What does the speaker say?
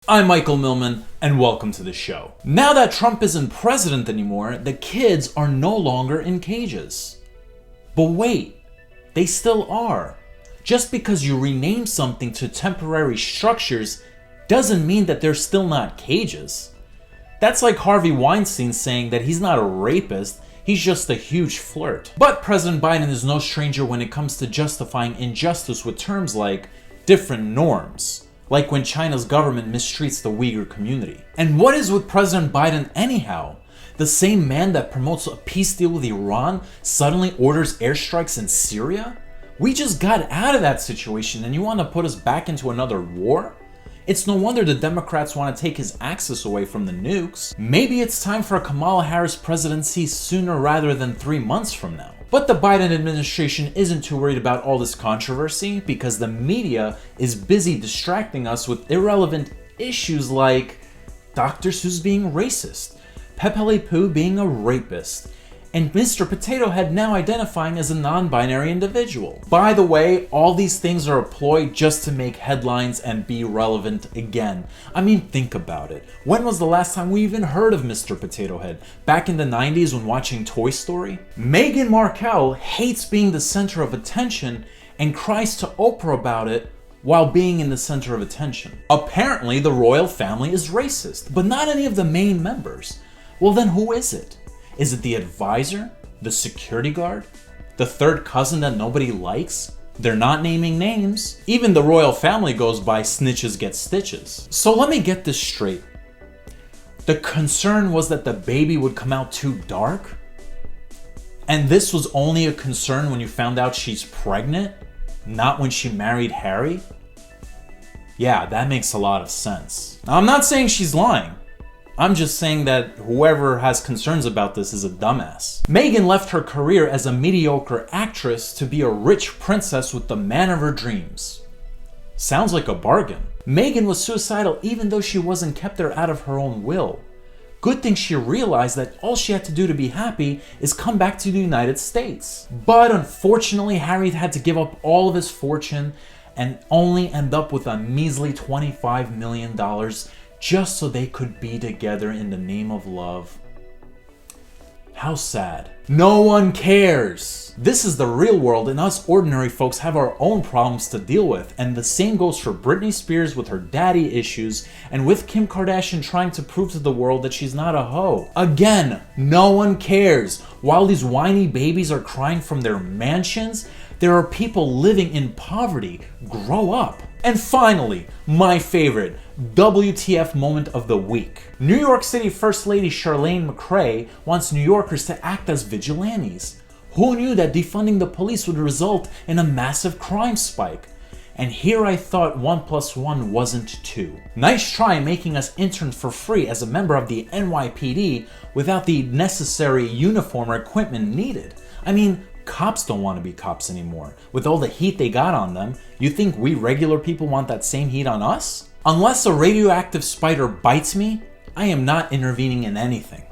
I'm Michael Millman, and welcome to the show. Now that Trump isn't president anymore, the kids are no longer in cages. But wait, they still are. Just because you rename something to temporary structures doesn't mean that they're still not cages. That's like Harvey Weinstein saying that he's not a rapist, he's just a huge flirt. But President Biden is no stranger when it comes to justifying injustice with terms like different norms. Like when China's government mistreats the Uyghur community. And what is with President Biden anyhow? The same man that promotes a peace deal with Iran suddenly orders airstrikes in Syria? We just got out of that situation and you want to put us back into another war? It's no wonder the Democrats want to take his access away from the nukes. Maybe it's time for a Kamala Harris presidency sooner rather than 3 months from now. But the Biden administration isn't too worried about all this controversy because the media is busy distracting us with irrelevant issues like Dr. Seuss being racist, Pepe Le Pew being a rapist, and Mr. Potato Head now identifying as a non-binary individual. By the way, all these things are a ploy just to make headlines and be relevant again. I mean, think about it. When was the last time we even heard of Mr. Potato Head? Back in the 90s when watching Toy Story? Meghan Markle hates being the center of attention and cries to Oprah about it while being in the center of attention. Apparently, the royal family is racist, but not any of the main members. Well, then who is it? Is it the advisor? The security guard? The third cousin that nobody likes? They're not naming names. Even the royal family goes by snitches get stitches. So let me get this straight. The concern was that the baby would come out too dark? And this was only a concern when you found out she's pregnant, not when she married Harry? Yeah, that makes a lot of sense. Now, I'm not saying she's lying. I'm just saying that whoever has concerns about this is a dumbass. Meghan left her career as a mediocre actress to be a rich princess with the man of her dreams. Sounds like a bargain. Meghan was suicidal even though she wasn't kept there out of her own will. Good thing she realized that all she had to do to be happy is come back to the United States. But unfortunately, Harry had to give up all of his fortune and only end up with a measly $25 million just so they could be together in the name of love. How sad. No one cares. This is the real world and us ordinary folks have our own problems to deal with, and the same goes for Britney Spears with her daddy issues and with Kim Kardashian trying to prove to the world that she's not a hoe. Again, no one cares. While these whiny babies are crying from their mansions, there are people living in poverty. Grow up. And finally, my favorite, WTF moment of the week. New York City First Lady Chirlane Mccray wants New Yorkers to act as vigilantes. Who knew that defunding the police would result in a massive crime spike? And here I thought 1 + 1 wasn't 2. Nice try making us interns for free as a member of the NYPD without the necessary uniform or equipment needed. I mean, cops don't want to be cops anymore. With all the heat they got on them, you think we regular people want that same heat on us? Unless a radioactive spider bites me, I am not intervening in anything.